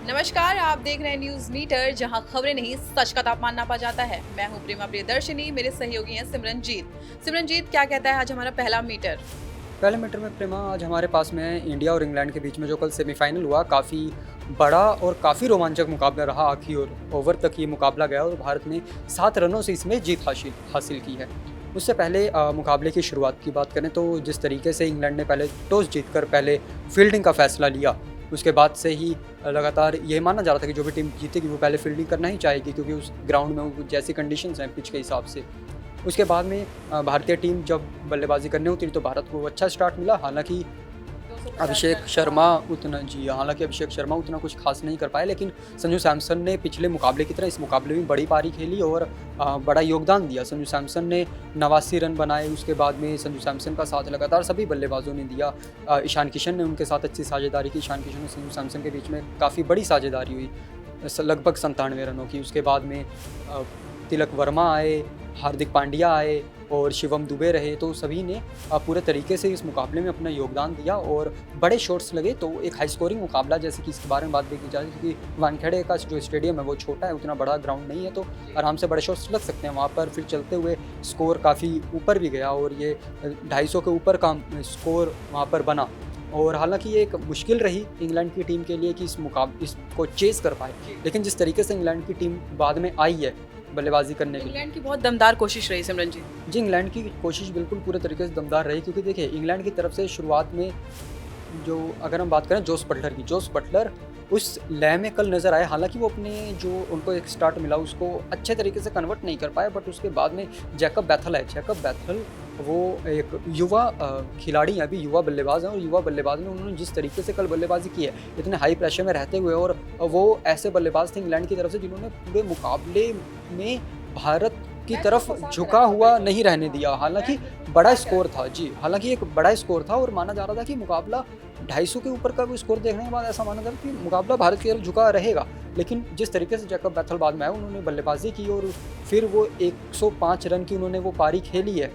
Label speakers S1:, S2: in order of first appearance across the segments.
S1: नमस्कार, आप देख रहे हैं न्यूज मीटर, जहां खबरें नहीं सच का तापमान नापा जाता है। मैं हूं प्रेमा प्रियदर्शिनी, मेरे सहयोगी हैं सिमरनजीत। सिमरनजीत, क्या कहता है आज हमारा पहला मीटर?
S2: पहले मीटर में प्रेमा आज हमारे पास में है इंडिया और इंग्लैंड के बीच में जो कल सेमीफाइनल हुआ। काफ़ी बड़ा और काफ़ी रोमांचक मुकाबला रहा। आखिरी ओवर तक ये मुकाबला गया और भारत ने 7 रनों से इसमें जीत हासिल की है। उससे पहले मुकाबले की शुरुआत की बात करें तो जिस तरीके से इंग्लैंड ने पहले टॉस जीतकर पहले फील्डिंग का फैसला लिया, उसके बाद से ही लगातार ये माना जा रहा था कि जो भी टीम जीतेगी वो पहले फील्डिंग करना ही चाहेगी, क्योंकि उस ग्राउंड में वो जैसी कंडीशंस हैं पिच के हिसाब से। उसके बाद में भारतीय टीम जब बल्लेबाजी करने उतरी तो भारत को अच्छा स्टार्ट मिला। हालांकि अभिषेक शर्मा उतना कुछ खास नहीं कर पाए, लेकिन संजू सैमसन ने पिछले मुकाबले की तरह इस मुकाबले में बड़ी पारी खेली और बड़ा योगदान दिया। संजू सैमसन ने 89 रन बनाए। उसके बाद में संजू सैमसन का साथ लगातार सभी बल्लेबाजों ने दिया। ईशान किशन ने उनके साथ अच्छी साझेदारी की। ईशान किशन और संजू सैमसन के बीच में काफ़ी बड़ी साझेदारी हुई, लगभग 97 रनों की। उसके बाद में तिलक वर्मा आए, हार्दिक पांड्या आए और शिवम दुबे रहे, तो सभी ने पूरे तरीके से इस मुकाबले में अपना योगदान दिया और बड़े शॉट्स लगे। तो एक हाई स्कोरिंग मुकाबला, जैसे कि इसके बारे में बात भी की जाए, क्योंकि वानखेड़े का जो स्टेडियम है वो छोटा है, उतना बड़ा ग्राउंड नहीं है, तो आराम से बड़े शॉट्स लग सकते हैं वहाँ पर। फिर चलते हुए स्कोर काफ़ी ऊपर भी गया और ये 250 के ऊपर का स्कोर वहाँ पर बना। और हालांकि ये एक मुश्किल रही इंग्लैंड की टीम के लिए कि इसको चेस कर पाए, लेकिन जिस तरीके से इंग्लैंड की टीम बाद में आई है बल्लेबाजी करने के लिए,
S1: इंग्लैंड की बहुत दमदार कोशिश रही सिमरनजीत।
S2: जी इंग्लैंड की कोशिश बिल्कुल पूरे तरीके से दमदार रही। क्योंकि देखिए इंग्लैंड की तरफ से शुरुआत में जो अगर हम बात करें जोस बटलर उस लय में कल नज़र आए। हालांकि वो अपने जो उनको एक स्टार्ट मिला उसको अच्छे तरीके से कन्वर्ट नहीं कर पाए, बट उसके बाद में जैकब बैथल वो एक युवा खिलाड़ी हैं, अभी युवा बल्लेबाज हैं, और युवा बल्लेबाज में उन्होंने जिस तरीके से कल बल्लेबाजी की है इतने हाई प्रेशर में रहते हुए, और वो ऐसे बल्लेबाज थे इंग्लैंड की तरफ से जिन्होंने पूरे मुकाबले में भारत की तरफ झुका हुआ नहीं रहने दिया। हालांकि बड़ा स्कोर था, हालांकि एक बड़ा स्कोर था और माना जा रहा था कि मुकाबला 250 के ऊपर का स्कोर देखने के बाद ऐसा माना जा रहा था कि मुकाबला भारत की तरफ झुका रहेगा। लेकिन जिस तरीके से जैकब बैथल बाद में आए, उन्होंने बल्लेबाजी की और फिर वो 105 रन की उन्होंने वो पारी खेली है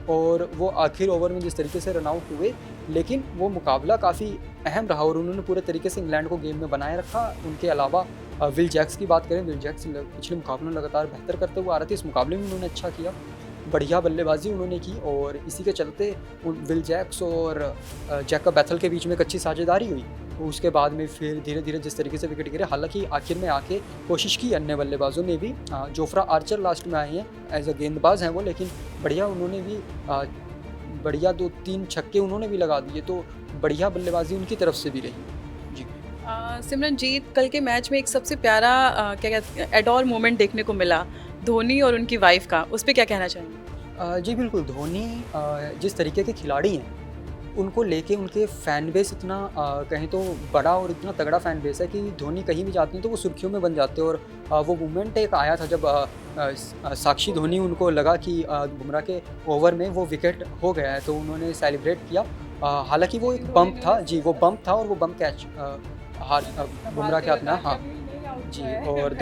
S2: और वो आखिर ओवर में जिस तरीके से रन आउट हुए, लेकिन वो मुकाबला काफ़ी अहम रहा और उन्होंने पूरे तरीके से इंग्लैंड को गेम में बनाए रखा। उनके अलावा विल जैक्स की बात करें, विल जैक्स पिछले मुकाबलों में लगातार बेहतर करते हुए आ रहे थे। इस मुकाबले में उन्होंने अच्छा किया, बढ़िया बल्लेबाजी उन्होंने की और इसी के चलते विल जैक्स और जैकब बैथल के बीच में एक अच्छी साझेदारी हुई। उसके बाद में फिर धीरे धीरे जिस तरीके से विकेट गिरे, हालांकि आखिर में आके कोशिश की अन्य बल्लेबाजों ने भी। जोफ्रा आर्चर लास्ट में आए हैं, एज अ गेंदबाज हैं वो, लेकिन बढ़िया उन्होंने भी बढ़िया 2-3 छक्के उन्होंने भी लगा दिए, तो बढ़िया बल्लेबाजी उनकी तरफ से भी रही। जी
S1: सिमरनजीत, कल के मैच में एक सबसे प्यारा क्या कहते हैं एडोर मोमेंट देखने को मिला, धोनी और उनकी वाइफ का, उस पर क्या कहना चाहेंगे?
S2: जी बिल्कुल, धोनी जिस तरीके के खिलाड़ी हैं उनको लेके उनके फ़ैन बेस इतना कहें तो बड़ा और इतना तगड़ा फ़ैन बेस है कि धोनी कहीं भी जाते हैं तो वो सुर्खियों में बन जाते हैं। और वो मोमेंट एक आया था जब साक्षी धोनी, उनको लगा कि बुमराह के ओवर में वो विकेट हो गया है, तो उन्होंने सेलिब्रेट किया। हालांकि वो एक बम्प था, वो बम्प था और वो बम्प कैच बुमराह के हाथ में। हाँ और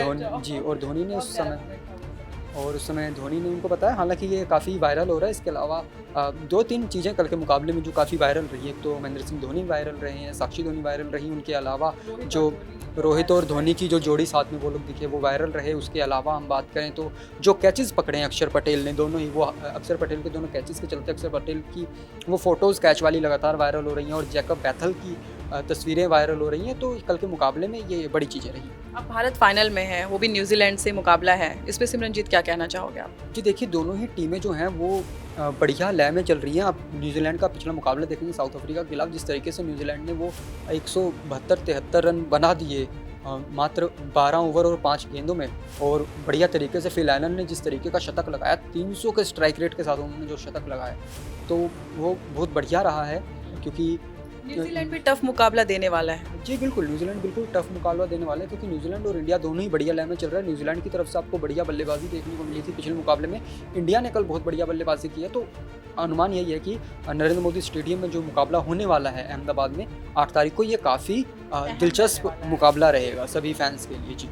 S2: धोनी ने उस समय धोनी ने उनको बताया। हालांकि ये काफ़ी वायरल हो रहा है। इसके अलावा 2-3 चीज़ें कल के मुकाबले में जो काफ़ी वायरल रही है, एक तो महेंद्र सिंह धोनी वायरल रहे हैं, साक्षी धोनी वायरल रही, उनके अलावा जो रोहित और धोनी की जो जोड़ी साथ में वो लोग दिखे वो वायरल रहे। उसके अलावा हम बात करें तो जो कैचेस पकड़े हैं अक्षर पटेल ने, दोनों ही, वो अक्षर पटेल के दोनों कैचेस के चलते अक्षर पटेल की वो फ़ोटोज़ कैच वाली लगातार वायरल हो रही हैं और जैकब बैथल की तस्वीरें वायरल हो रही हैं। तो कल के मुकाबले में ये बड़ी चीज़ें रही।
S1: अब भारत फाइनल में है, वो भी न्यूजीलैंड से मुकाबला है, इस पे सिमरनजीत क्या कहना चाहोगे आप?
S2: जी देखिए, दोनों ही टीमें जो हैं वो बढ़िया लय में चल रही हैं। आप न्यूजीलैंड का पिछला मुकाबला देखेंगे साउथ अफ्रीका के खिलाफ, जिस तरीके से न्यूजीलैंड ने वो 172-73 रन बना दिए मात्र 12 ओवर और 5 गेंदों में, और बढ़िया तरीके से फिल एलन ने जिस तरीके का शतक लगाया, 300 के स्ट्राइक रेट के साथ उन्होंने जो शतक लगाया, तो वो बहुत बढ़िया रहा है। क्योंकि
S1: न्यूजीलैंड भी टफ मुकाबला देने वाला है।
S2: जी बिल्कुल, न्यूजीलैंड बिल्कुल टफ मुकाबला देने वाला है, क्योंकि न्यूजीलैंड और इंडिया दोनों ही बढ़िया लय में चल रहा है। न्यूजीलैंड की तरफ से आपको बढ़िया बल्लेबाजी देखने को मिली थी पिछले मुकाबले में, इंडिया ने कल बहुत बढ़िया बल्लेबाजी की है। तो अनुमान यही है कि नरेंद्र मोदी स्टेडियम में जो मुकाबला होने वाला है अहमदाबाद में 8 तारीख को, ये काफ़ी दिलचस्प मुकाबला रहेगा सभी फैंस के लिए। जी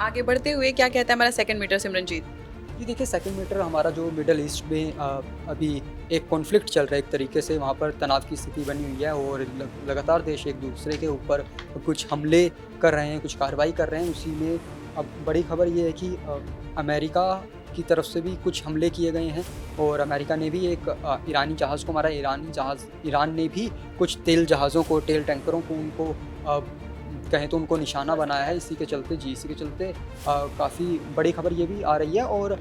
S1: आगे बढ़ते हुए क्या कहता है हमारा सेकंड मीटर सिमरनजीत?
S2: जी देखिए, सेकंड मीटर हमारा जो मिडल ईस्ट में अभी एक कॉन्फ्लिक्ट चल रहा है, एक तरीके से वहाँ पर तनाव की स्थिति बनी हुई है और लगातार देश एक दूसरे के ऊपर कुछ हमले कर रहे हैं, कुछ कार्रवाई कर रहे हैं। उसी में अब बड़ी खबर ये है कि अमेरिका की तरफ से भी कुछ हमले किए गए हैं और अमेरिका ने भी एक ईरानी जहाज़ को मारा। ईरान ने भी कुछ तेल जहाज़ों को, तेल टैंकरों को उनको कहें तो उनको निशाना बनाया है। इसी के चलते काफ़ी बड़ी खबर ये भी आ रही है। और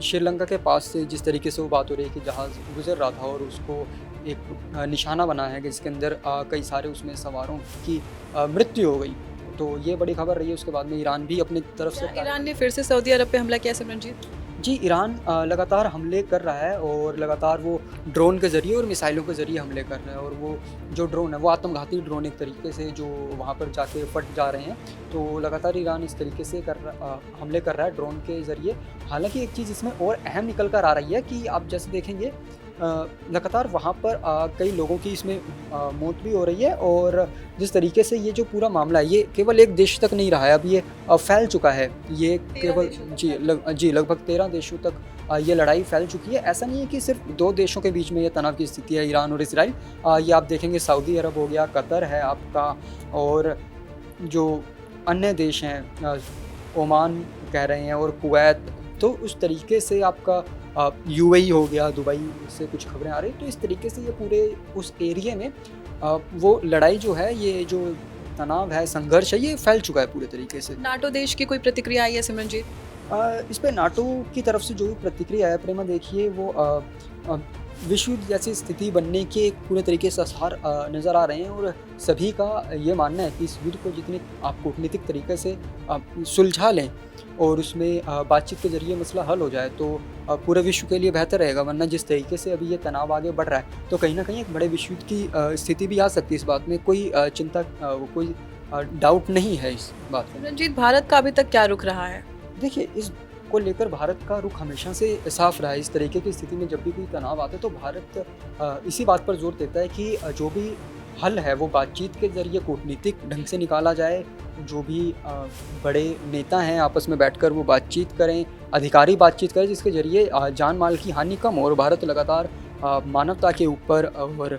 S2: श्रीलंका के पास से जिस तरीके से वो बात हो रही है कि जहाज़ गुज़र रहा था और उसको एक निशाना बनाया है कि जिसके अंदर कई सारे उसमें सवारों की मृत्यु हो गई, तो ये बड़ी खबर रही है। उसके बाद में ईरान भी अपनी तरफ से
S1: ईरान ने फिर से सऊदी अरब पे हमला किया सिमरनजीत?
S2: जी, ईरान लगातार हमले कर रहा है और लगातार वो ड्रोन के ज़रिए और मिसाइलों के ज़रिए हमले कर रहा है। और वो जो ड्रोन है वो आत्मघाती ड्रोन एक तरीके से जो वहाँ पर जाके फट जा रहे हैं, तो लगातार ईरान इस तरीके से हमले कर रहा है ड्रोन के ज़रिए। हालांकि एक चीज़ इसमें और अहम निकल कर आ रही है कि आप जैसे देखेंगे लगातार वहाँ पर कई लोगों की इसमें मौत भी हो रही है। और जिस तरीके से ये जो पूरा मामला है ये केवल एक देश तक नहीं रहा है, अब ये फैल चुका है। ये केवल लगभग 13 देशों तक ये लड़ाई फैल चुकी है। ऐसा नहीं है कि सिर्फ 2 देशों के बीच में ये तनाव की स्थिति है, ईरान और इसराइल। ये आप देखेंगे सऊदी अरब हो गया, कतर है आपका, और जो अन्य देश हैं ओमान कह रहे हैं और कुवैत, तो उस तरीके से आपका यूएई हो गया, दुबई से कुछ खबरें आ रही। तो इस तरीके से ये पूरे उस एरिया में वो लड़ाई जो है, ये जो तनाव है, संघर्ष है, ये फैल चुका है पूरे तरीके से।
S1: नाटो देश की कोई प्रतिक्रिया आई है सिमरनजीत?
S2: इस पे नाटो की तरफ से जो भी प्रतिक्रिया है प्रेमा, देखिए वो विश्व युद्ध जैसी स्थिति बनने के पूरे तरीके से आसार नज़र आ रहे हैं। और सभी का ये मानना है कि इस युद्ध को जितने आप कूटनीतिक तरीके से सुलझा लें और उसमें बातचीत के जरिए मसला हल हो जाए तो पूरे विश्व के लिए बेहतर रहेगा। वरना जिस तरीके से अभी ये तनाव आगे बढ़ रहा है तो कहीं ना कहीं एक बड़े विश्व युद्ध की स्थिति भी आ सकती है। इस बात में कोई चिंता, कोई डाउट नहीं है इस बात में।
S1: सिमरनजीत, भारत का अभी तक क्या रुख रहा है?
S2: देखिए, इस को लेकर भारत का रुख हमेशा से साफ रहा है। इस तरीके की स्थिति में जब भी कोई तनाव आता है तो भारत इसी बात पर जोर देता है कि जो भी हल है वो बातचीत के ज़रिए कूटनीतिक ढंग से निकाला जाए। जो भी बड़े नेता हैं आपस में बैठकर वो बातचीत करें, अधिकारी बातचीत करें, जिसके ज़रिए जान माल की हानि कम हो। और भारत लगातार मानवता के ऊपर और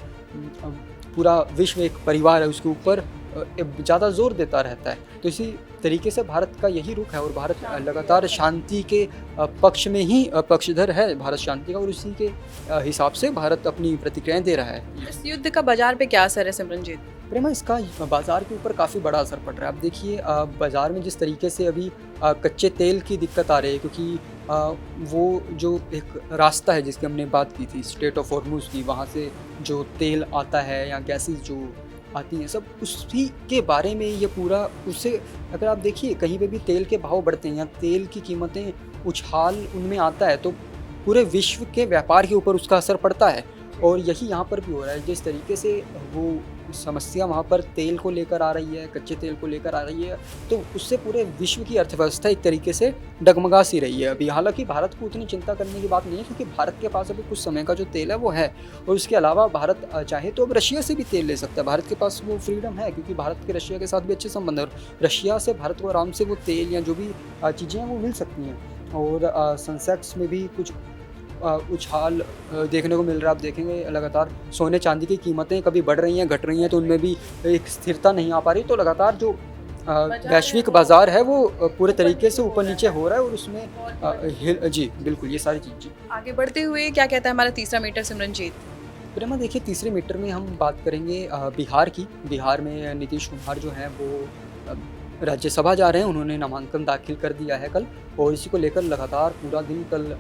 S2: पूरा विश्व एक परिवार है उसके ऊपर ज़्यादा जोर देता रहता है। तो इसी तरीके से भारत का यही रुख है और भारत लगातार शांति के पक्ष में ही पक्षधर है, भारत शांति का, और उसी के हिसाब से भारत अपनी प्रतिक्रियाएं दे रहा है।
S1: इस युद्ध का बाजार पे क्या असर है सिमरनजीत?
S2: प्रेमा, इसका बाज़ार के ऊपर काफ़ी बड़ा असर पड़ रहा है। आप देखिए बाज़ार में जिस तरीके से अभी कच्चे तेल की दिक्कत आ रही है, क्योंकि वो जो एक रास्ता है जिसकी हमने बात की थी, स्ट्रेट ऑफ हॉर्मुज़ की, वहाँ से जो तेल आता है या गैसेस जो आती हैं, सब उसी के बारे में ये पूरा। उससे अगर आप देखिए कहीं पे भी तेल के भाव बढ़ते हैं या तेल की कीमतें उछाल उनमें आता है तो पूरे विश्व के व्यापार के ऊपर उसका असर पड़ता है। और यही यहाँ पर भी हो रहा है। जिस तरीके से वो समस्या वहाँ पर तेल को लेकर आ रही है, कच्चे तेल को लेकर आ रही है, तो उससे पूरे विश्व की अर्थव्यवस्था एक तरीके से डगमगा सी रही है अभी। हालांकि भारत को उतनी चिंता करने की बात नहीं है, क्योंकि भारत के पास अभी कुछ समय का जो तेल है वो है। और उसके अलावा भारत चाहे तो अब रशिया से भी तेल ले सकता है। भारत के पास वो फ्रीडम है, क्योंकि भारत के रशिया के साथ भी अच्छे संबंध है और रशिया से भारत को आराम से वो तेल या जो भी चीज़ें हैं वो मिल सकती हैं। और सेंसेक्स में भी कुछ उछाल देखने को मिल रहा है। आप देखेंगे लगातार सोने चांदी की कीमतें कभी बढ़ रही हैं, घट रही हैं, तो उनमें भी एक स्थिरता नहीं आ पा रही। तो लगातार जो वैश्विक बाजार है वो पूरे तरीके से ऊपर नीचे हो रहा है और उसमें जी बिल्कुल ये सारी चीज़।
S1: आगे बढ़ते हुए क्या कहता है हमारा तीसरा मीटर सिमरनजीत?
S2: प्रेमा, देखिए तीसरे मीटर में हम बात करेंगे बिहार की। बिहार में नीतीश कुमार जो हैं वो राज्यसभा जा रहे हैं। उन्होंने नामांकन दाखिल कर दिया है कल, और इसी को लेकर लगातार पूरा दिन कल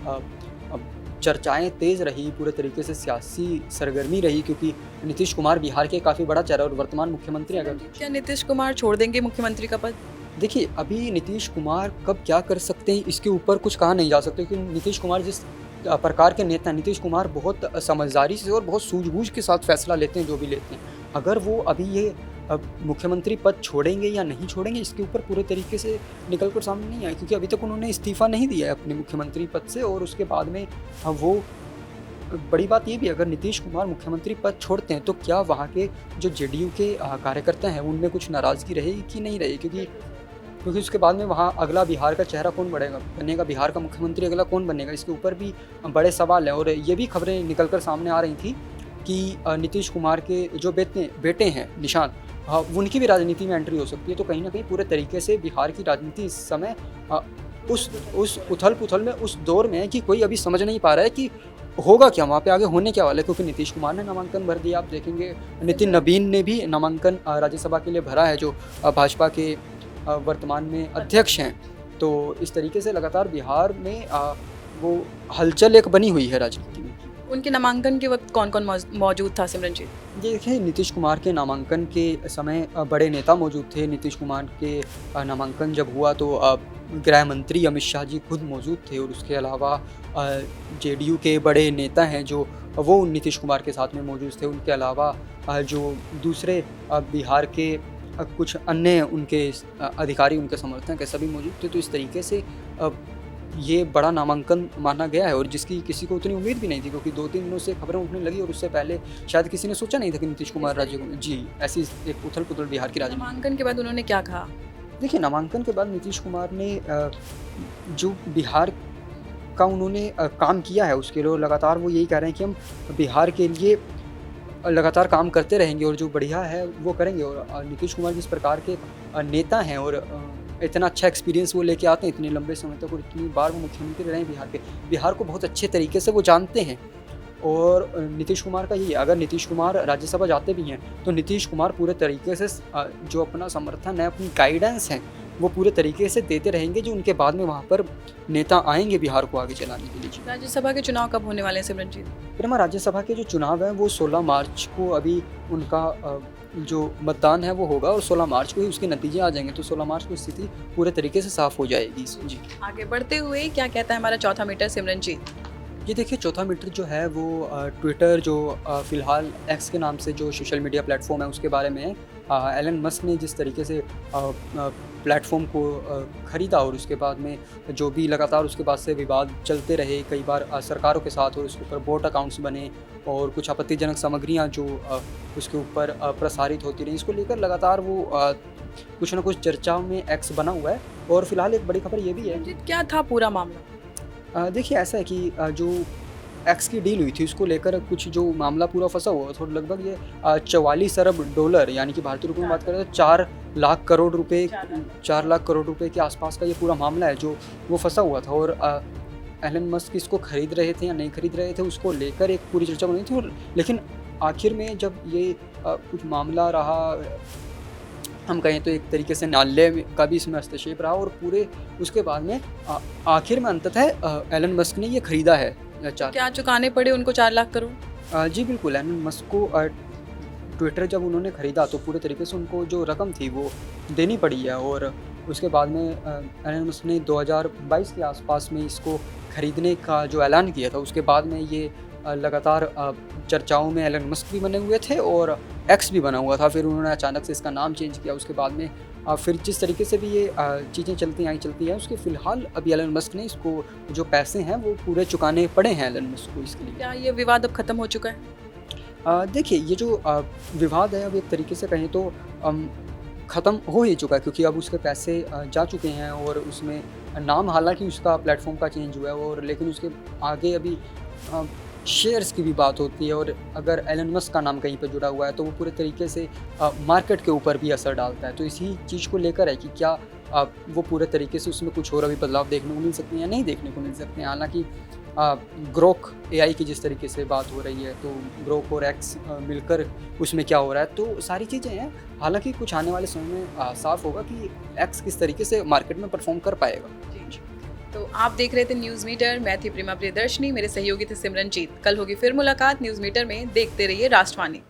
S2: चर्चाएं तेज़ रही, पूरे तरीके से सियासी सरगर्मी रही, क्योंकि नीतीश कुमार बिहार के काफ़ी बड़ा चेहरा और वर्तमान मुख्यमंत्री। अगर
S1: क्या नीतीश कुमार छोड़ देंगे मुख्यमंत्री का पद?
S2: देखिए, अभी नीतीश कुमार कब क्या कर सकते हैं इसके ऊपर कुछ कहा नहीं जा सकता, क्योंकि नीतीश कुमार जिस प्रकार के नेता, नीतीश कुमार बहुत समझदारी से और बहुत सूझबूझ के साथ फैसला लेते हैं जो भी लेते हैं। अगर वो अभी ये मुख्यमंत्री पद छोड़ेंगे या नहीं छोड़ेंगे इसके ऊपर पूरे तरीके से निकल कर सामने नहीं आए, क्योंकि अभी तक उन्होंने इस्तीफ़ा नहीं दिया है अपने मुख्यमंत्री पद से। और उसके बाद में वो बड़ी बात ये भी, अगर नीतीश कुमार मुख्यमंत्री पद छोड़ते हैं तो क्या वहाँ के जो जेडीयू के कार्यकर्ता हैं उनमें कुछ नाराज़गी रहेगी कि नहीं रहेगी, क्योंकि क्योंकि उसके बाद में वहाँ अगला बिहार का चेहरा कौन बनेगा, बिहार का मुख्यमंत्री अगला कौन बनेगा, इसके ऊपर भी बड़े सवाल हैं। और ये भी खबरें निकल कर सामने आ रही थी कि नीतीश कुमार के जो बेटे हैं निशांत, उनकी भी राजनीति में एंट्री हो सकती है। तो कहीं ना कहीं पूरे तरीके से बिहार की राजनीति इस समय उस उथल पुथल में, उस दौर में है कि कोई अभी समझ नहीं पा रहा है कि होगा क्या वहाँ पे, आगे होने क्या वाला है। क्योंकि नीतीश कुमार ने नामांकन भर दिया, आप देखेंगे नितिन नबीन ने भी नामांकन राज्यसभा के लिए भरा है, जो भाजपा के वर्तमान में अध्यक्ष हैं। तो इस तरीके से लगातार बिहार में वो हलचल एक बनी हुई है राजनीति में।
S1: उनके नामांकन के वक्त कौन कौन मौजूद था सिमरनजीत?
S2: देखिए, नीतीश कुमार के नामांकन के समय बड़े नेता मौजूद थे। नीतीश कुमार के नामांकन जब हुआ तो गृह मंत्री अमित शाह जी खुद मौजूद थे, और उसके अलावा जेडीयू के बड़े नेता हैं जो वो नीतीश कुमार के साथ में मौजूद थे। उनके अलावा जो दूसरे बिहार के कुछ अन्य उनके अधिकारी, उनके समर्थक के सभी मौजूद थे। तो इस तरीके से ये बड़ा नामांकन माना गया है, और जिसकी किसी को उतनी उम्मीद भी नहीं थी, क्योंकि 2-3 दिनों से खबरें उठने लगी और उससे पहले शायद किसी ने सोचा नहीं था कि नीतीश कुमार राज्य को जी ऐसी एक उथल पुथल बिहार की राजनीति।
S1: नामांकन के बाद उन्होंने क्या कहा?
S2: देखिए, नामांकन के बाद नीतीश कुमार ने जो बिहार का उन्होंने काम किया है उसके लिए लगातार वो यही कह रहे हैं कि हम बिहार के लिए लगातार काम करते रहेंगे और जो बढ़िया है वो करेंगे। और नीतीश कुमार जिस प्रकार के नेता हैं और इतना अच्छा एक्सपीरियंस वो लेके आते हैं इतने लंबे समय तक, और इतनी बार वो मुख्यमंत्री रहे हैं बिहार को बहुत अच्छे तरीके से वो जानते हैं। और नीतीश कुमार का ये, अगर नीतीश कुमार राज्यसभा जाते भी हैं तो नीतीश कुमार पूरे तरीके से जो अपना समर्थन है, अपनी गाइडेंस है, वो पूरे तरीके से देते रहेंगे, जो उनके बाद में वहाँ पर नेता आएंगे बिहार को आगे चलाने के लिए।
S1: राज्यसभा के चुनाव कब होने वाले हैं सिमरनजीत?
S2: प्रेमा, राज्यसभा के जो चुनाव हैं वो 16 मार्च को अभी उनका जो मतदान है वो होगा, और 16 मार्च को ही उसके नतीजे आ जाएंगे। तो 16 मार्च को स्थिति पूरे तरीके से साफ हो जाएगी। जी,
S1: आगे बढ़ते हुए क्या कहता है हमारा चौथा मीटर सिमरनजीत?
S2: ये देखिए, चौथा मीटर जो है वो ट्विटर, जो फ़िलहाल एक्स के नाम से जो सोशल मीडिया प्लेटफॉर्म है उसके बारे में एलन मस्क ने जिस तरीके से प्लेटफॉर्म को ख़रीदा, और उसके बाद में जो भी लगातार उसके बाद से विवाद चलते रहे कई बार सरकारों के साथ, और उसके ऊपर बोट अकाउंट्स बने और कुछ आपत्तिजनक सामग्रियाँ जो उसके ऊपर प्रसारित होती रहीं, इसको लेकर लगातार वो कुछ ना कुछ चर्चाओं में एक्स बना हुआ है। और फिलहाल एक बड़ी खबर ये भी है।
S1: क्या था पूरा मामला?
S2: देखिए, ऐसा है कि जो एक्स की डील हुई थी उसको लेकर कुछ जो मामला पूरा फंसा हुआ था, लगभग ये 44 अरब डॉलर, यानी कि भारतीय रुपये में बात करें तो 4 लाख करोड़ रुपए के आसपास का ये पूरा मामला है जो वो फंसा हुआ था। और एलन मस्क इसको खरीद रहे थे या नहीं खरीद रहे थे, उसको लेकर एक पूरी चर्चा बनी थी। और लेकिन आखिर में जब ये कुछ मामला रहा, हम कहें तो एक तरीके से न्यायालय का भी इसमें हस्तक्षेप रहा, और पूरे उसके बाद में आखिर में अंततः एलन मस्क ने ये खरीदा है।
S1: क्या चुकाने पड़े उनको 4 लाख करोड़?
S2: जी बिल्कुल, एलन मस्क को ट्विटर जब उन्होंने ख़रीदा तो पूरे तरीके से उनको जो रकम थी वो देनी पड़ी है। और उसके बाद में एलन मस्क ने 2022 के आसपास में इसको ख़रीदने का जो ऐलान किया था, उसके बाद में ये लगातार चर्चाओं में एलन मस्क भी बने हुए थे और एक्स भी बना हुआ था। फिर उन्होंने अचानक से इसका नाम चेंज किया। उसके बाद में फिर जिस तरीके से भी ये चीज़ें चलती हैं उसके फ़िलहाल अभी एलन मस्क ने इसको जो पैसे हैं वो पूरे चुकाने पड़े हैं एलन मस्क को इसके लिए।
S1: क्या ये विवाद अब ख़त्म हो चुका है?
S2: देखिए, ये जो विवाद है अब एक तरीके से कहें तो ख़त्म हो ही चुका है, क्योंकि अब उसके पैसे जा चुके हैं, और उसमें नाम हालांकि उसका प्लेटफॉर्म का चेंज हुआ है, और लेकिन उसके आगे अभी शेयर्स की भी बात होती है। और अगर एलन मस्क का नाम कहीं पर जुड़ा हुआ है तो वो पूरे तरीके से मार्केट के ऊपर भी असर डालता है। तो इसी चीज़ को लेकर है कि क्या वो पूरे तरीके से उसमें कुछ और अभी बदलाव देखने को मिल सकते हैं या नहीं देखने को मिल सकते हैं। हालांकि ग्रोक AI की जिस तरीके से बात हो रही है, तो ग्रोक और एक्स मिलकर उसमें क्या हो रहा है, तो सारी चीज़ें हैं। हालांकि कुछ आने वाले समय में साफ होगा कि एक्स किस तरीके से मार्केट में परफॉर्म कर पाएगा।
S1: तो आप देख रहे थे न्यूज़ मीटर, मैं थी प्रेमा प्रियदर्शनी, मेरे सहयोगी थे सिमरनजीत। कल होगी फिर मुलाकात न्यूज़ मीटर में, देखते रहिए राष्ट्रवाणी।